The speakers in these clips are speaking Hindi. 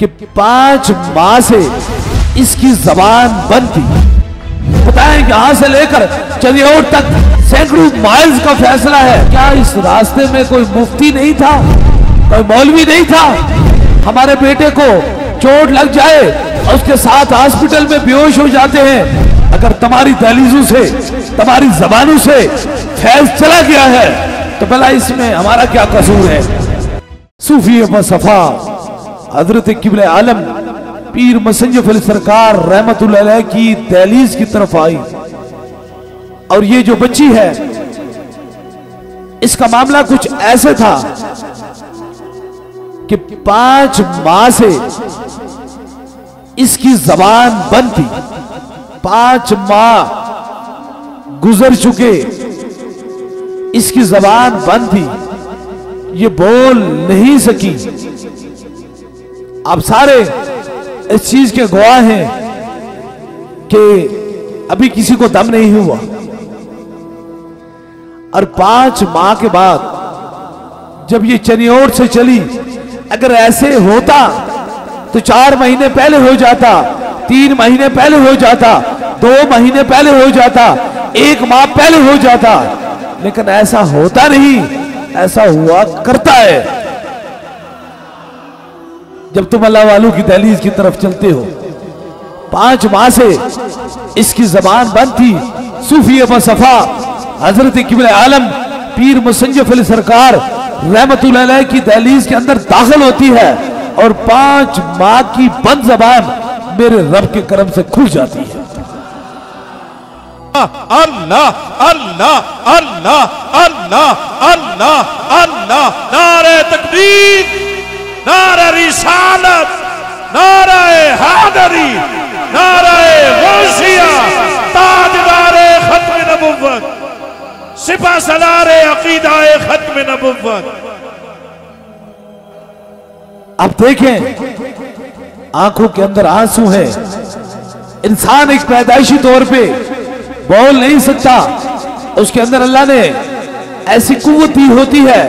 कि 5 माह से इसकी जबान बंद थी। बताएं कि यहां से लेकर चरियोट तक सैकड़ों माइल्स का फैसला है। क्या इस रास्ते में कोई मुफ्ती नहीं था, कोई मौलवी नहीं था? हमारे बेटे को चोट लग जाए और उसके साथ हॉस्पिटल में बेहोश हो जाते हैं। अगर तुम्हारी दहलीजों से, तुम्हारी जबानों से फैज चला गया है तो भला इसमें हमारा क्या कसूर है? सूफी सफा हजरत किबले आलम पीर मसंजफ अली सरकार रहमतुल्लाह अलैह की दहलीज की तरफ आई और ये जो बच्ची है इसका मामला कुछ ऐसे था कि 5 माह से इसकी जबान बंद थी। 5 माह गुजर चुके, इसकी जबान बंद थी, ये बोल नहीं सकी। आप सारे इस चीज के गवाह हैं कि अभी किसी को दम नहीं हुआ और 5 माह के बाद जब ये चनियोट से चली, अगर ऐसे होता तो 4 महीने पहले हो जाता, 3 महीने पहले हो जाता, 2 महीने पहले हो जाता, 1 माह पहले हो जाता, लेकिन ऐसा होता नहीं। ऐसा हुआ करता है जब तुम अल्लाह वालों की दहलीज की तरफ चलते हो। 5 माह से इसकी जबान बंद थी। सूफी सफा हजरत किबले आलम पीर मुसंजफ अली सरकार रहमतुल्लाह अलैह की दहलीज के अंदर दाखिल होती है और 5 माह की बंद जबान मेरे रब के करम से खुल जाती है। अल्लाह अल्लाह अल्लाह अल्लाह अल्लाह अल्लाह, नारे तकबीर, नारे रिसालत, नारे हैदरी, नारे गौसिया, ताजदारे खत्म नबुव्वत, सिपा सलारे अकीदाए खत्म नबुव्वत। अब देखें, आंखों के अंदर आंसू है। इंसान एक पैदाइशी तौर पे बोल नहीं सकता, उसके अंदर अल्लाह ने ऐसी कुव्वत दी होती है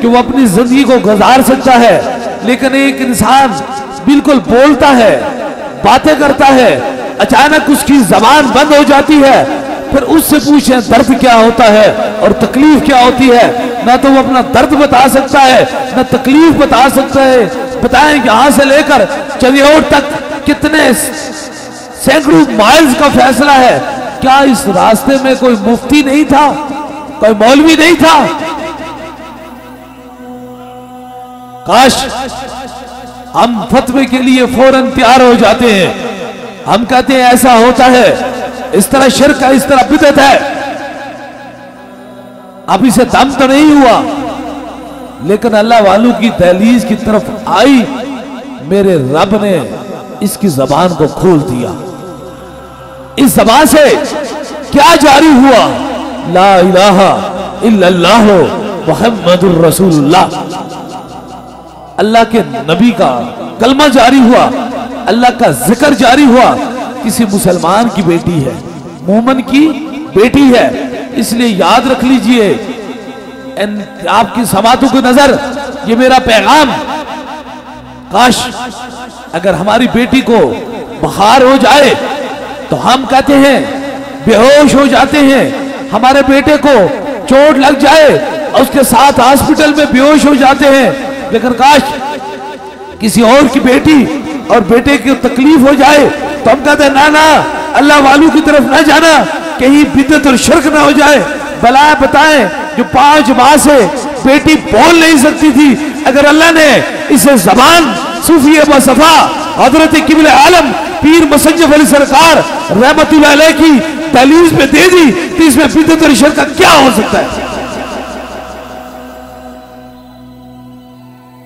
कि वो अपनी जिंदगी को गुजार सकता है। लेकिन एक इंसान बिल्कुल बोलता है, बातें करता है, अचानक उसकी जबान बंद हो जाती है, फिर उससे पूछें दर्द क्या होता है और तकलीफ क्या होती है। ना तो वो अपना दर्द बता सकता है, ना तकलीफ बता सकता है। बताएं कि यहां से लेकर चरियोट तक कितने सैकड़ों माइल्स का फैसला है। क्या इस रास्ते में कोई मुफ्ती नहीं था, कोई मौलवी नहीं था? काश हम फतवे के लिए फौरन तैयार हो जाते हैं। हम कहते हैं ऐसा होता है, इस तरह शिर्क है, इस तरह बिदअत है। अब इसे दम तो नहीं हुआ, लेकिन अल्लाह वालों की दहलीज की तरफ आई, मेरे रब ने इसकी जबान को खोल दिया। इस जबान से क्या जारी हुआ? ला इलाहा इल्लल्लाह मुहम्मदुर रसूलुल्लाह। अल्लाह के नबी का कलमा जारी हुआ, अल्लाह का जिक्र जारी हुआ। किसी मुसलमान की बेटी है, मोमन की बेटी है, इसलिए याद रख लीजिए आपकी समातों की नजर, ये मेरा पैगाम। काश अगर हमारी बेटी को बुखार हो जाए तो हम कहते हैं बेहोश हो जाते हैं। हमारे बेटे को चोट लग जाए और उसके साथ हॉस्पिटल में बेहोश हो जाते हैं। लेकिन काश किसी और की बेटी और बेटे की तकलीफ हो जाए तो हम कहते हैं ना ना, अल्लाह वालों की तरफ ना जाना, कहीं बिदअत और शिर्क ना हो जाए। भला बताएं, जो 5 माह से बेटी बोल नहीं सकती थी, अगर अल्लाह ने इसे जबान सूफी सफा हजरत किबले आलम पीर मुसंजफ अली सरकार रहमतुल्लाह अलैह की दहलीज में दे दी, तो इसमें बिदअत और शिर्क का क्या हो सकता है?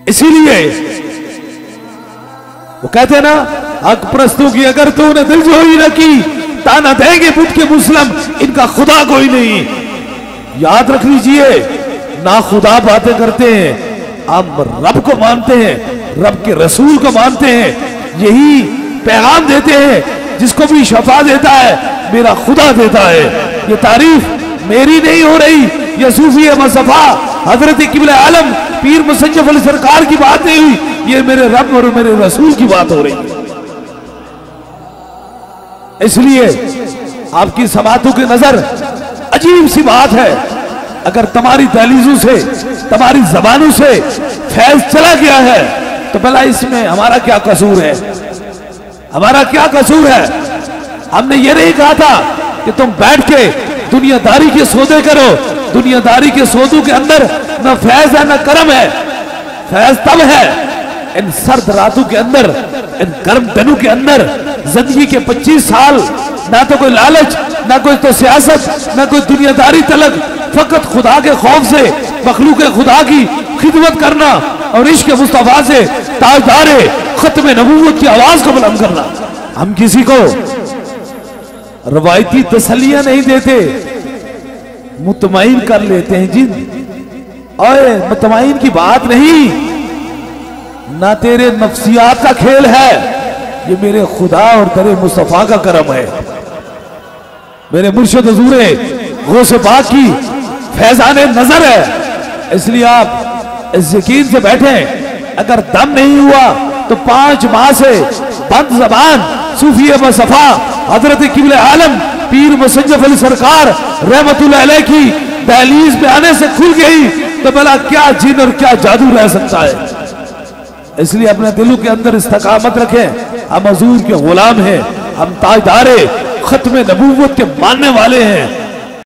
इसीलिए वो कहते हैं ना, हक परस्तों की अगर तूने दिलजोई न की, ताना देंगे बुत के मुस्लिम, इनका खुदा कोई नहीं। याद रख लीजिए, ना खुदा बातें करते हैं, हम रब को मानते हैं, रब के रसूल को मानते हैं, यही पैगाम देते हैं। जिसको भी शफा देता है मेरा खुदा देता है। ये तारीफ मेरी नहीं हो रही, ये सूफी मुस्तफा हजरत किबले आलम पीर मुसज्जफ अली सरकार की बात नहीं हुई, ये मेरे रब और मेरे रसूल की बात हो रही है। इसलिए आपकी समातों की नजर अजीब सी बात है, अगर तुम्हारी दहलीजों से तुम्हारी जबानों से फैज चला गया है तो भला इसमें हमारा क्या कसूर है? हमारा क्या कसूर है? हमने ये नहीं कहा था कि तुम बैठ के दुनियादारी के सौदे करो। दुनियादारी के सौदों के अंदर न फैज है न करम है। फैज तब है इन सर्द रातों के अंदर, इन गर्म दिनों के अंदर, जिंदगी के 25 साल ना तो कोई लालच, ना कोई तो सियासत, ना कोई दुनियादारी तलक, फकत खुदा के खौफ से मखलूक खुदा की खिदमत करना और इश्क मुस्तफा से ताजदारे खत्म नबूवत की आवाज को बुलंद करना। हम किसी को रवायती तसलियां नहीं देते, मुतमईन कर लेते हैं जिन। ओए मुतमईन की बात नहीं, ना तेरे नफ्सियात का खेल है, ये मेरे खुदा और तेरे मुस्तफा का करम है, मेरे मुर्शिद हुजूरे गौसे पाक की फैजाने नजर है। इसलिए आप इस यकीन से बैठे, अगर दम नहीं हुआ तो 5 माह से बंद जबान सूफी मुस्तफा हजरत किबले आलम पीर मुसज्जफ अली सरकार रहमतुल्लाह अलैह की दहलीज पे आने से खुल गई तो भला क्या जिन और क्या जादू रह सकता है? इसलिए अपने दिलों के अंदर इस्तकामत रखें। हम हजूर के गुलाम हैं, हम ताजदारे खत्म नबूवत के मानने वाले हैं।